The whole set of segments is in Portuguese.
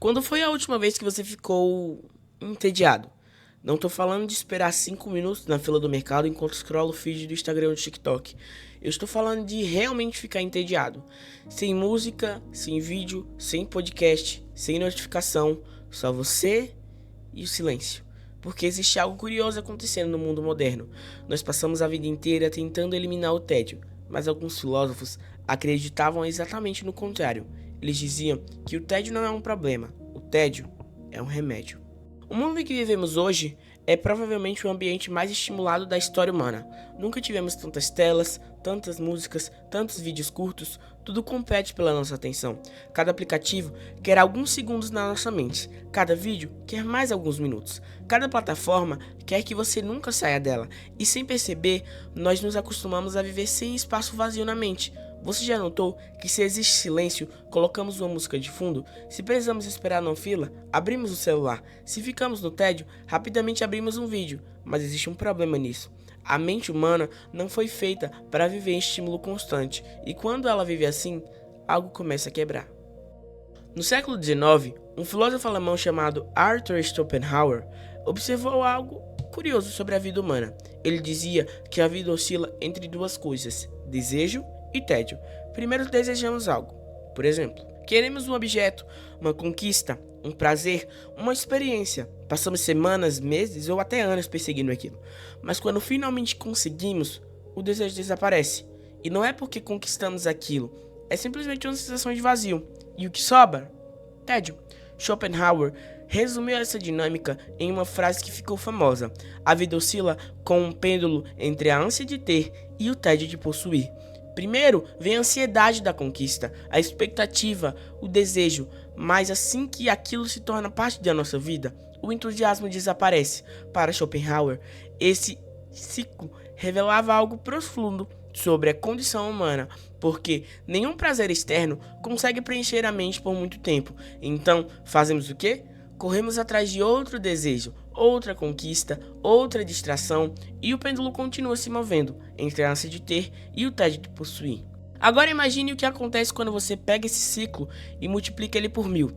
Quando foi a última vez que você ficou entediado? Não tô falando de esperar 5 minutos na fila do mercado enquanto scrolla o feed do Instagram ou do TikTok. Eu estou falando de realmente ficar entediado. Sem música, sem vídeo, sem podcast, sem notificação, só você e o silêncio. Porque existe algo curioso acontecendo no mundo moderno. Nós passamos a vida inteira tentando eliminar o tédio, mas alguns filósofos acreditavam exatamente no contrário. Eles diziam que o tédio não é um problema, o tédio é um remédio. O mundo em que vivemos hoje é provavelmente o ambiente mais estimulado da história humana. Nunca tivemos tantas telas, tantas músicas, tantos vídeos curtos, tudo compete pela nossa atenção. Cada aplicativo quer alguns segundos na nossa mente, cada vídeo quer mais alguns minutos, cada plataforma quer que você nunca saia dela, e sem perceber, nós nos acostumamos a viver sem espaço vazio na mente. Você já notou que se existe silêncio, colocamos uma música de fundo? Se precisamos esperar na fila, abrimos o celular. Se ficamos no tédio, rapidamente abrimos um vídeo. Mas existe um problema nisso. A mente humana não foi feita para viver em estímulo constante, e quando ela vive assim, algo começa a quebrar. No século XIX, um filósofo alemão chamado Arthur Schopenhauer observou algo curioso sobre a vida humana. Ele dizia que a vida oscila entre duas coisas: desejo e tédio. Primeiro desejamos algo. Por exemplo, queremos um objeto, uma conquista, um prazer, uma experiência. Passamos semanas, meses ou até anos perseguindo aquilo. Mas quando finalmente conseguimos, o desejo desaparece. E não é porque conquistamos aquilo, é simplesmente uma sensação de vazio. E o que sobra? Tédio. Schopenhauer resumiu essa dinâmica em uma frase que ficou famosa: a vida oscila com um pêndulo entre a ânsia de ter e o tédio de possuir. Primeiro vem a ansiedade da conquista, a expectativa, o desejo, mas assim que aquilo se torna parte da nossa vida, o entusiasmo desaparece. Para Schopenhauer, esse ciclo revelava algo profundo sobre a condição humana, porque nenhum prazer externo consegue preencher a mente por muito tempo. Então, fazemos o quê? Corremos atrás de outro desejo, outra conquista, outra distração, e o pêndulo continua se movendo entre a ânsia de ter e o tédio de possuir. Agora imagine o que acontece quando você pega esse ciclo e multiplica ele por 1000.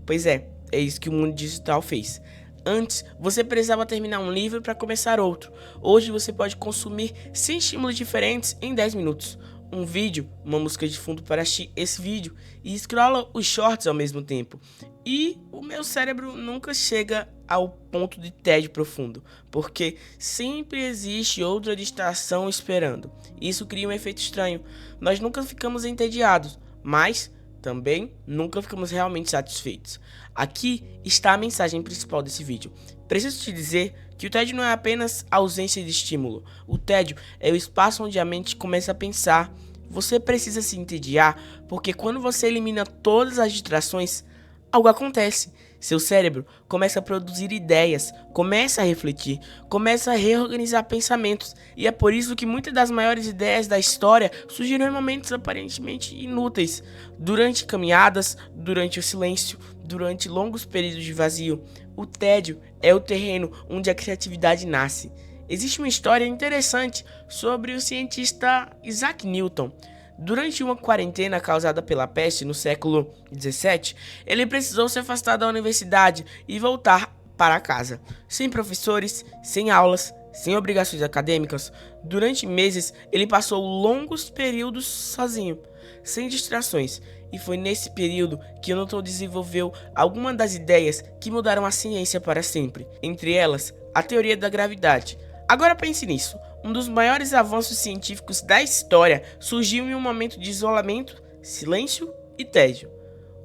Pois é isso que o mundo digital fez. Antes, você precisava terminar um livro para começar outro. Hoje você pode consumir 100 estímulos diferentes em 10 minutos. Um vídeo, uma música de fundo para assistir esse vídeo, e scrolla os shorts ao mesmo tempo. E o meu cérebro nunca chega ao ponto de tédio profundo, porque sempre existe outra distração esperando. Isso cria um efeito estranho. Nós nunca ficamos entediados, mas também nunca ficamos realmente satisfeitos. Aqui está a mensagem principal desse vídeo. Preciso te dizer que o tédio não é apenas ausência de estímulo. O tédio é o espaço onde a mente começa a pensar. Você precisa se entediar, porque quando você elimina todas as distrações, algo acontece. Seu cérebro começa a produzir ideias, começa a refletir, começa a reorganizar pensamentos. E é por isso que muitas das maiores ideias da história surgiram em momentos aparentemente inúteis. Durante caminhadas, durante o silêncio, durante longos períodos de vazio. O tédio é o terreno onde a criatividade nasce. Existe uma história interessante sobre o cientista Isaac Newton. Durante uma quarentena causada pela peste no século XVII, ele precisou se afastar da universidade e voltar para casa. Sem professores, sem aulas, sem obrigações acadêmicas, durante meses ele passou longos períodos sozinho, sem distrações. E foi nesse período que Newton desenvolveu algumas das ideias que mudaram a ciência para sempre. Entre elas, a teoria da gravidade. Agora pense nisso. Um dos maiores avanços científicos da história surgiu em um momento de isolamento, silêncio e tédio.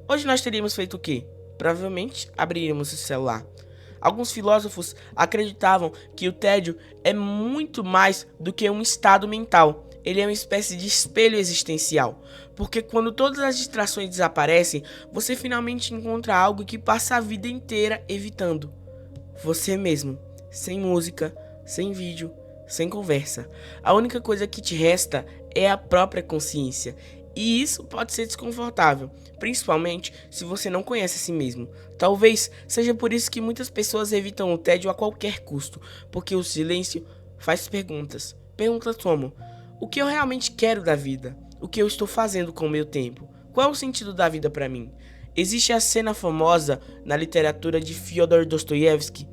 Hoje nós teríamos feito o quê? Provavelmente abriríamos o celular. Alguns filósofos acreditavam que o tédio é muito mais do que um estado mental. Ele é uma espécie de espelho existencial, porque quando todas as distrações desaparecem, você finalmente encontra algo que passa a vida inteira evitando. Você mesmo, sem música, sem vídeo, sem conversa. A única coisa que te resta é a própria consciência. E isso pode ser desconfortável, principalmente se você não conhece a si mesmo. Talvez seja por isso que muitas pessoas evitam o tédio a qualquer custo, porque o silêncio faz perguntas. Perguntas como: o que eu realmente quero da vida? O que eu estou fazendo com o meu tempo? Qual é o sentido da vida para mim? Existe a cena famosa na literatura de Fyodor Dostoiévski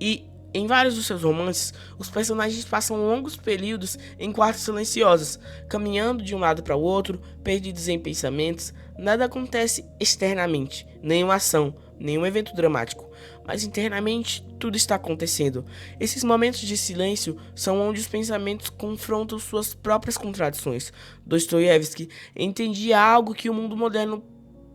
e em vários dos seus romances, os personagens passam longos períodos em quartos silenciosos, caminhando de um lado para o outro, perdidos em pensamentos. Nada acontece externamente, nenhuma ação, nenhum evento dramático, mas internamente tudo está acontecendo. Esses momentos de silêncio são onde os pensamentos confrontam suas próprias contradições. Dostoiévski entendia algo que o mundo moderno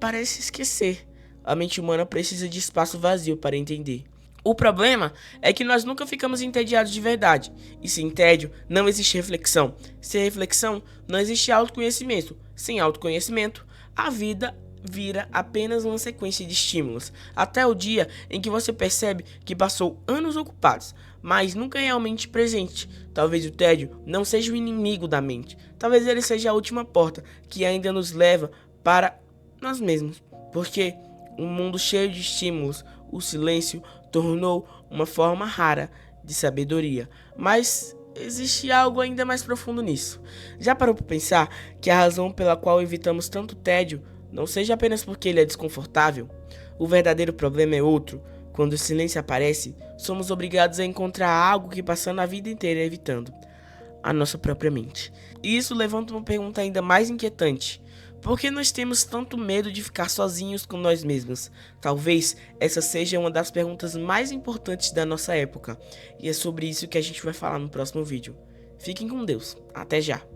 parece esquecer. A mente humana precisa de espaço vazio para entender. O problema é que nós nunca ficamos entediados de verdade, e sem tédio não existe reflexão. Sem reflexão não existe autoconhecimento. Sem autoconhecimento, a vida vira apenas uma sequência de estímulos, até o dia em que você percebe que passou anos ocupados, mas nunca realmente presente. Talvez o tédio não seja o inimigo da mente, talvez ele seja a última porta que ainda nos leva para nós mesmos, porque um mundo cheio de estímulos, o silêncio tornou uma forma rara de sabedoria. Mas existe algo ainda mais profundo nisso. Já parou para pensar que a razão pela qual evitamos tanto tédio não seja apenas porque ele é desconfortável? O verdadeiro problema é outro. Quando o silêncio aparece, somos obrigados a encontrar algo que passamos a vida inteira evitando: a nossa própria mente. E isso levanta uma pergunta ainda mais inquietante. Por que nós temos tanto medo de ficar sozinhos com nós mesmos? Talvez essa seja uma das perguntas mais importantes da nossa época. E é sobre isso que a gente vai falar no próximo vídeo. Fiquem com Deus. Até já!